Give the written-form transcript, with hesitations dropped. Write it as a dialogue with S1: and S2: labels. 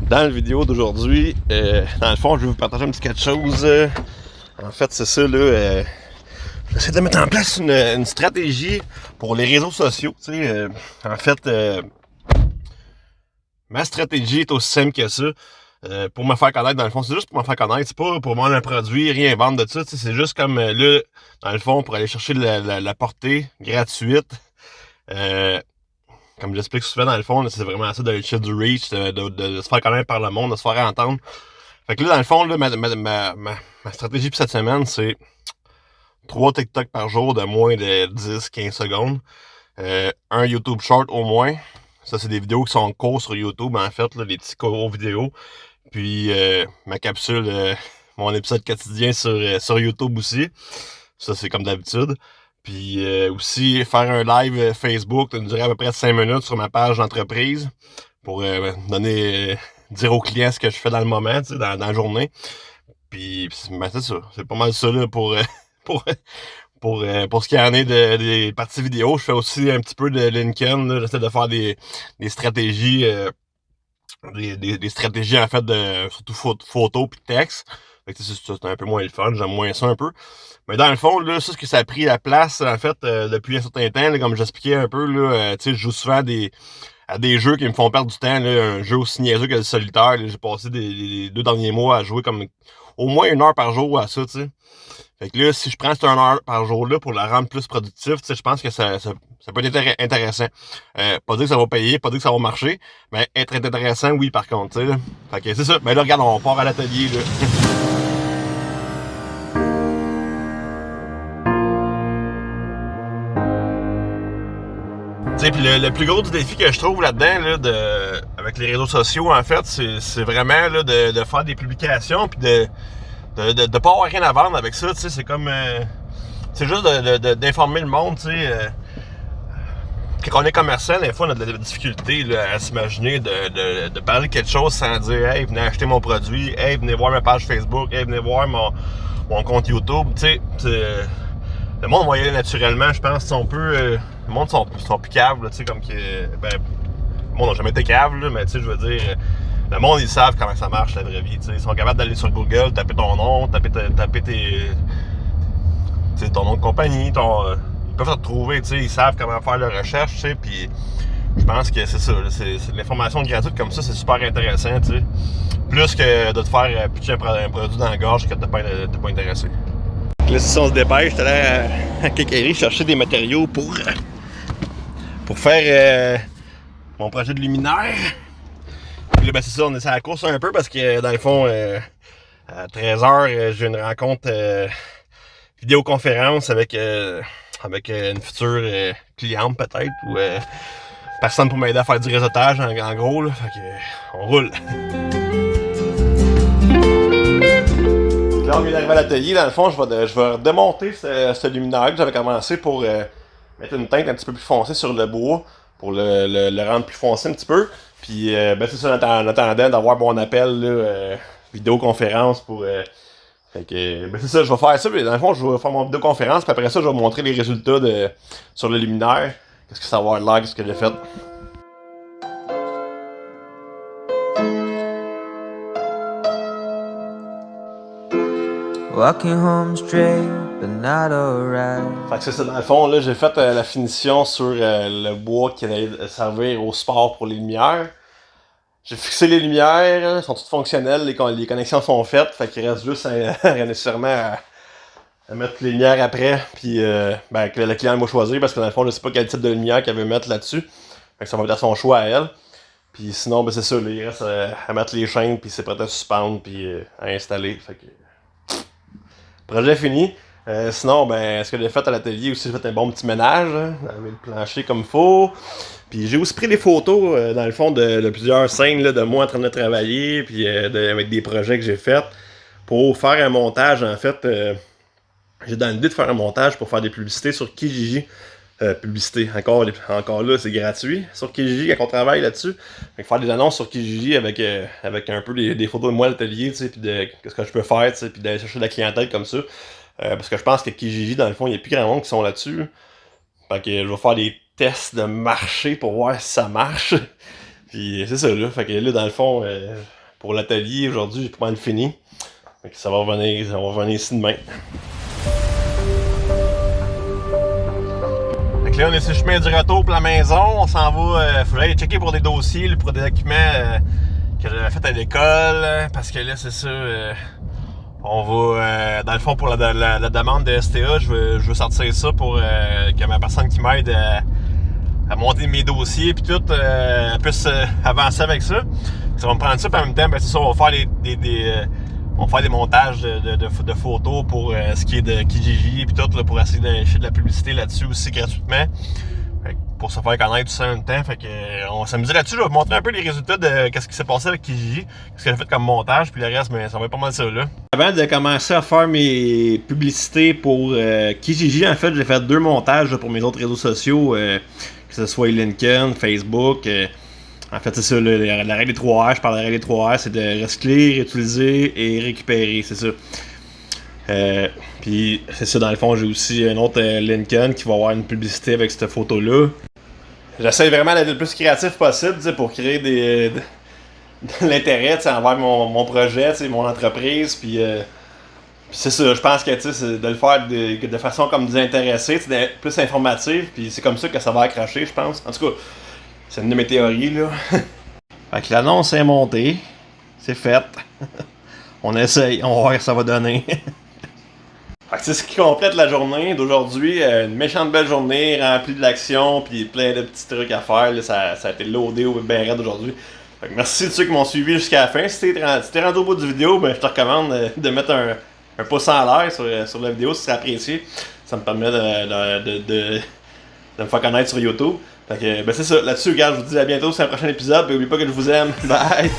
S1: Dans la vidéo d'aujourd'hui, dans le fond, je vais vous partager un petit quelque chose. En fait, c'est ça, là. J'essaie de mettre en place une stratégie pour les réseaux sociaux. Tu sais, en fait, ma stratégie est aussi simple que ça. Pour me faire connaître, dans le fond, c'est juste pour me faire connaître. C'est pas pour vendre un produit, rien vendre de ça. Tu sais, c'est juste comme là, dans le fond, pour aller chercher la portée gratuite. Euh, Comme j'explique souvent, dans le fond, là, c'est vraiment ça, d'aller chercher du reach, de se faire connaître par le monde, de se faire entendre. Fait que là, dans le fond, là, ma stratégie pour cette semaine, c'est 3 TikTok par jour de moins de 10-15 secondes. Un YouTube Short au moins. Ça, c'est des vidéos qui sont courtes sur YouTube, en fait, là, des petits courts vidéos. Puis ma capsule, mon épisode quotidien sur YouTube aussi. Ça, c'est comme d'habitude. Puis aussi faire un live Facebook d'une durée à peu près de 5 minutes sur ma page d'entreprise pour donner dire aux clients ce que je fais dans le moment, tu sais, dans la journée. Puis ben, c'est ça. C'est pas mal ça là, pour, pour ce qui en est des parties vidéo. Je fais aussi un petit peu de LinkedIn. Là. J'essaie de faire des stratégies. Des stratégies en fait de surtout photo puis texte. Fait que c'est un peu moins le fun, j'aime moins ça un peu. Mais dans le fond, là, ça, ce que ça a pris la place, en fait, depuis un certain temps, là, comme j'expliquais un peu, là, tu sais, je joue souvent à des jeux qui me font perdre du temps, là, un jeu aussi niaiseux que le solitaire. J'ai passé les 2 derniers mois à jouer comme au moins 1 heure par jour à ça, tu sais. Fait que là, si je prends cette 1 heure par jour-là pour la rendre plus productive, tu sais, je pense que ça peut être intéressant. Pas dire que ça va payer, pas dire que ça va marcher, mais être intéressant, oui, par contre, tu sais. Fait que c'est ça. Mais là, regarde, on part à l'atelier, là. Tu sais, puis le plus gros du défi que je trouve là-dedans, là, avec les réseaux sociaux, en fait, c'est vraiment là, de faire des publications, puis de pas avoir rien à vendre avec ça, tu sais, c'est comme... c'est juste d'informer le monde, tu sais. Quand on est commerçant, des fois, on a de la difficulté là, à s'imaginer de parler de quelque chose sans dire « Hey, venez acheter mon produit. Hey, venez voir ma page Facebook. Hey, venez voir mon compte YouTube. » Tu sais, le monde va y aller naturellement, je pense. On peut... le monde sont plus caves, tu sais, comme que... Ben, le monde n'a jamais été cave, là, mais tu sais, je veux dire... Le monde, ils savent comment ça marche, la vraie vie. T'sais. Ils sont capables d'aller sur Google, taper ton nom, taper ton nom de compagnie, ils peuvent te retrouver, ils savent comment faire leur recherche, puis je pense que c'est ça, c'est l'information gratuite comme ça, c'est super intéressant, t'sais. Plus que de te faire pitcher un produit dans la gorge que t'es pas intéressé. Là, si on se dépêche, j'étais allé à Quéquerie chercher des matériaux pour faire mon projet de luminaire. Puis là, ben, c'est ça, on est sur la course un peu parce que dans le fond, à 13h, j'ai une rencontre vidéoconférence avec une future cliente peut-être ou personne pour m'aider à faire du réseautage en gros là. Fait que on roule. Là on vient d'arriver à l'atelier, dans le fond je vais démonter ce luminaire que j'avais commencé pour mettre une teinte un petit peu plus foncée sur le bois pour le rendre plus foncé un petit peu. Puis ben c'est ça en attendant d'avoir mon appel là, vidéoconférence pour fait que, ben c'est ça, je vais faire ça, puis dans le fond, je vais faire mon vidéoconférence, puis après ça, je vais vous montrer les résultats sur le luminaire. Qu'est-ce que ça va avoir l'air, qu'est-ce que j'ai fait. Walking home straight, but not alright. Fait que c'est ça, dans le fond, là, j'ai fait la finition sur le bois qui allait servir au support pour les lumières. J'ai fixé les lumières, elles sont toutes fonctionnelles, les connexions sont faites, fait qu'il reste juste nécessairement à mettre les lumières après, puis ben, que le client va choisir, parce que dans le fond, je sais pas quel type de lumière qu'elle veut mettre là-dessus. Fait que ça va être à son choix à elle. Puis sinon, ben c'est ça, là, il reste à mettre les chaînes, puis c'est prêt à suspendre, puis à installer. Fait que... Projet fini. Sinon, ben, ce que j'ai fait à l'atelier aussi, j'ai fait un bon petit ménage, hein, avec le plancher comme il faut. Puis j'ai aussi pris des photos, dans le fond, de plusieurs scènes là, de moi en train de travailler, puis avec des projets que j'ai faits, pour faire un montage, en fait. J'ai dans l'idée de faire un montage pour faire des publicités sur Kijiji. Publicité, encore là, c'est gratuit sur Kijiji quand on travaille là-dessus. Fait que faire des annonces sur Kijiji avec un peu des photos de moi à l'atelier, tu sais, puis de qu'est-ce que je peux faire, tu sais, puis d'aller chercher de la clientèle comme ça. Parce que je pense que Kijiji, dans le fond, il n'y a plus grand monde qui sont là-dessus. Fait que je vais faire des tests de marché pour voir si ça marche. Puis c'est ça là, fait que là dans le fond, pour l'atelier aujourd'hui, j'ai pas mal fini. Fait que ça va revenir ici demain. Fait que là on est sur le chemin du retour pour la maison, on s'en va, faudrait aller checker pour des dossiers, pour des documents que j'avais fait à l'école, parce que là c'est ça, on va, dans le fond pour la demande de STA, je veux sortir ça pour que ma personne qui m'aide à monter mes dossiers puis tout puisse avancer avec ça. Ça va me prendre ça, puis en même temps, ben, c'est ça, on va faire on va faire des montages de photos pour ce qui est de Kijiji puis tout, là, pour essayer d'acheter de la publicité là-dessus aussi gratuitement. Fait que pour se faire connaître tout ça en même temps. Fait que on va s'amuser là-dessus. Je vais vous montrer un peu les résultats de ce qui s'est passé avec Kijiji, ce que j'ai fait comme montage, puis le reste, mais ça va être pas mal ça là. Avant de commencer à faire mes publicités pour Kijiji, en fait, j'ai fait 2 montages là, pour mes autres réseaux sociaux, que ce soit LinkedIn, Facebook. En fait, c'est ça, la règle des 3 R, je parle de la règle des 3 R, c'est de recycler, réutiliser et récupérer, c'est ça. Puis c'est ça, dans le fond, j'ai aussi un autre LinkedIn qui va avoir une publicité avec cette photo-là. J'essaie vraiment d'être le plus créatif possible pour créer de l'intérêt envers mon projet, mon entreprise. Puis c'est ça, je pense que c'est de le faire de façon comme désintéressée, plus informative. Puis c'est comme ça que ça va accrocher, je pense. En tout cas, c'est une de mes théories, là. Fait que l'annonce est montée. C'est fait. On essaye, on va voir ce que ça va donner. Fait que c'est ce qui complète la journée d'aujourd'hui. Une méchante belle journée, remplie de l'action, puis plein de petits trucs à faire. Là, ça a été loadé au bien raide aujourd'hui. Fait que merci de ceux qui m'ont suivi jusqu'à la fin. Si t'es rendu au bout du vidéo, ben, je te recommande de mettre un pouce en l'air sur la vidéo si c'est apprécié. Ça me permet de me faire connaître sur YouTube. Fait que, ben c'est ça. Là-dessus, regarde, je vous dis à bientôt sur un prochain épisode. Et n'oubliez pas que je vous aime. Bye!